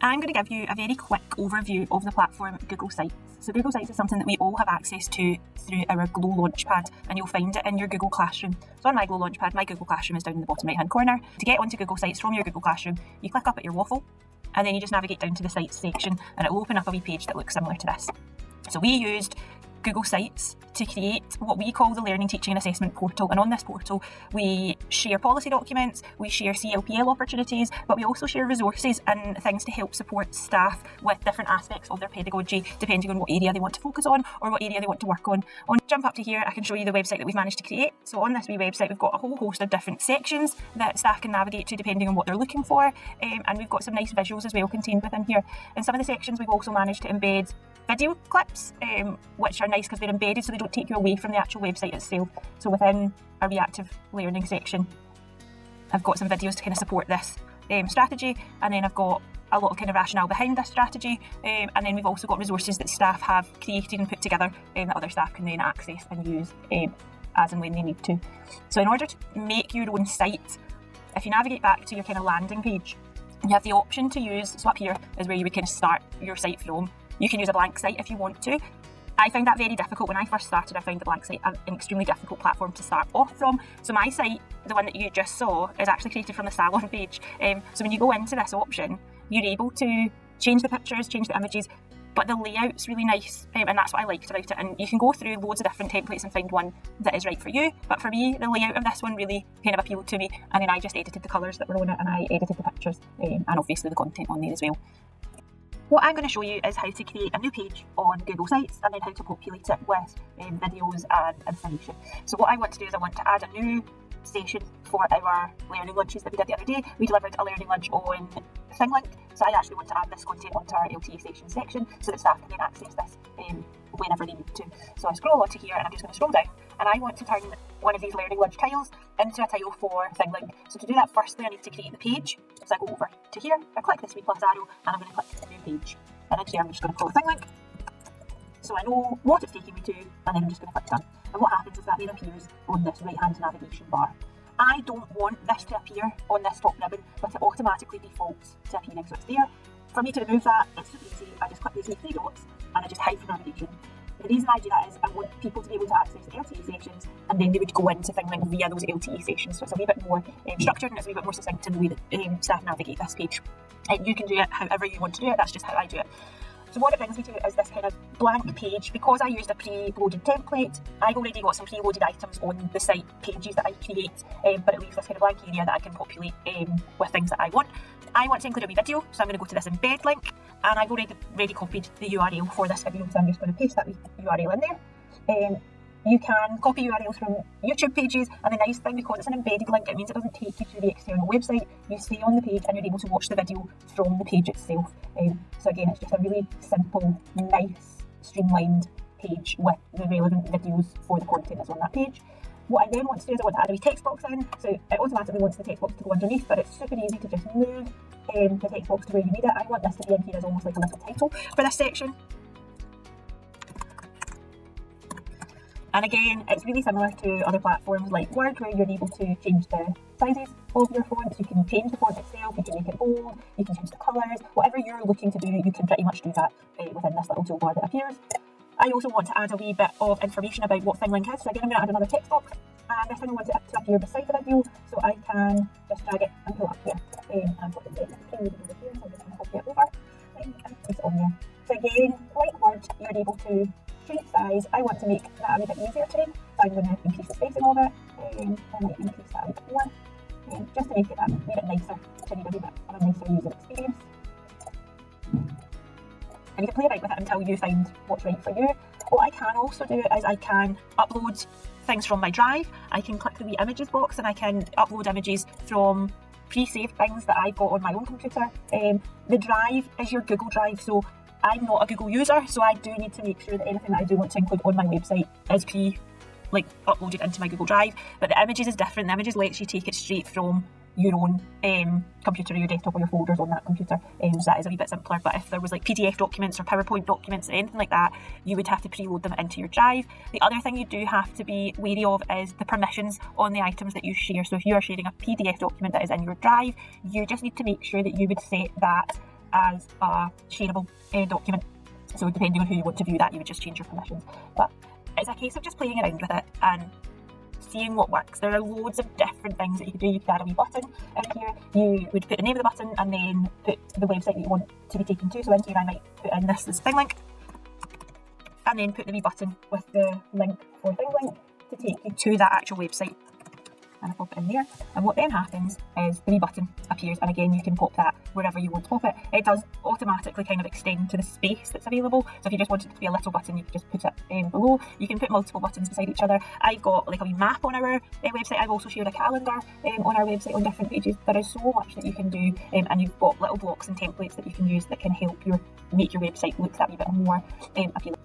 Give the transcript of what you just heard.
I'm going to give you a very quick overview of the platform Google Sites. So Google Sites is something that we all have access to through our Glow Launchpad, and you'll find it in your Google Classroom. So on my Glow Launchpad, my Google Classroom is down in the bottom right hand corner. To get onto Google Sites from your Google Classroom, you click up at your waffle and then you just navigate down to the Sites section and it will open up a wee page that looks similar to this. So we used Google Sites to create what we call the Learning, Teaching and Assessment portal, and on this portal we share policy documents, we share CLPL opportunities, but we also share resources and things to help support staff with different aspects of their pedagogy depending on what area they want to focus on or what area they want to work on. Jump up to here, I can show you the website that we've managed to create. So on this wee website we've got a whole host of different sections that staff can navigate to depending on what they're looking for, and we've got some nice visuals as well contained within here. In some of the sections we've also managed to embed video clips, which are nice because they're embedded so they don't take you away from the actual website itself. So within our reactive learning section, I've got some videos to kind of support this strategy, and then I've got a lot of kind of rationale behind this strategy, and then we've also got resources that staff have created and put together that other staff can then access and use as and when they need to. So in order to make your own site, if you navigate back to your kind of landing page, you have the option to use, so up here is where you would kind of start your site from. You can use a blank site if you want to. I found that very difficult. When I first started, I found the blank site an extremely difficult platform to start off from. So my site, the one that you just saw, is actually created from the salon page. So when you go into this option, you're able to change the pictures, change the images, but the layout's really nice, and that's what I liked about it. And you can go through loads of different templates and find one that is right for you. But for me, the layout of this one really kind of appealed to me, and then I just edited the colours that were on it and I edited the pictures, and obviously the content on there as well. What I'm going to show you is how to create a new page on Google Sites and then how to populate it with videos and information. So what I want to do is I want to add a new session for our learning lunches that we did the other day. We delivered a learning lunch on ThingLink, so I actually want to add this content onto our LTA session section so that staff can then access this whenever they need to. So I scroll onto here and I'm just going to scroll down, and I want to turn one of these learning lunch tiles into a tile for ThingLink. So to do that, firstly I need to create the page. So I go over to here, I click this wee plus arrow and I'm going to click new page, and in here I'm just going to call it ThingLink. So I know what it's taking me to, and then I'm just going to click done. And what happens is that then appears on this right hand navigation bar. I don't want this to appear on this top ribbon, but it automatically defaults to appearing, so it's there. For me to remove that, it's super easy. I just click these three dots and I just hide from navigation. The reason I do that is I want people to be able to access the LTE sessions, and then they would go into ThingLink via those LTE sessions. So it's a wee bit more structured and it's a wee bit more succinct in the way that staff navigate this page. You can do it however you want to do it, that's just how I do it. So what it brings me to is this kind of blank page. Because I used a pre-loaded template, I've already got some pre-loaded items on the site pages that I create, but it leaves this kind of blank area that I can populate with things that I want. I want to include a wee video, so I'm going to go to this embed link, and I've already copied the URL for this video, so I'm just going to paste that wee URL in there. You can copy URLs from YouTube pages, and the nice thing, because it's an embedded link, it means it doesn't take you to the external website. You stay on the page and you're able to watch the video from the page itself. So again, it's just a really simple, nice, streamlined page with the relevant videos for the content that's on that page. What I then want to do is I want to add a wee text box in, so it automatically wants the text box to go underneath, but it's super easy to just move the text box to where you need it. I want this to be in here as almost like a little title for this section. And again, it's really similar to other platforms like Word, where you're able to change the sizes of your fonts. You can change the font itself, you can make it bold, you can change the colours. Whatever you're looking to do, you can pretty much do that within this little toolbar that appears. I also want to add a wee bit of information about what ThingLink is. So again, I'm going to add another text box, and this time I want it to appear beside the video, so I can just drag it and pull it up here. I've got the text over here, so I'm just going to copy it over and place it on there. So again, like Word, you're able to change size. I want to make that a wee bit easier to read, so I'm going to increase the spacing of it, and I might increase that a wee bit more, just to make it a wee bit nicer to read, a wee bit of a nicer user experience. And you can play about with it until you find what's right for you. What I can also do is I can upload things from my drive. I can click the wee images box and I can upload images from pre-saved things that I've got on my own computer. The drive is your Google Drive, so I'm not a Google user, so I do need to make sure that anything that I do want to include on my website is uploaded into my Google Drive. But the images is different. The images lets you take it straight from your own computer or your desktop or your folders on that computer, so that is a wee bit simpler. But if there was like PDF documents or PowerPoint documents or anything like that, you would have to preload them into your drive. The other thing you do have to be wary of is the permissions on the items that you share. So if you are sharing a PDF document that is in your drive, you just need to make sure that you would set that as a shareable document. So depending on who you want to view that, you would just change your permissions. But it's a case of just playing around with it and seeing what works. There are loads of different things that you could do. You could add a wee button in here. You would put the name of the button and then put the website that you want to be taken to. So in here I might put in this thing link, and then put the wee button with the link for thing link to take you to that actual website. And I pop it in there, and what then happens is the wee button appears, and again you can pop that wherever you want to pop it. It does automatically kind of extend to the space that's available, so if you just want it to be a little button, you can just put it below. You can put multiple buttons beside each other. I've got like a wee map on our website. I've also shared a calendar on our website on different pages. There is so much that you can do, and you've got little blocks and templates that you can use that can help make your website look that wee bit more appealing.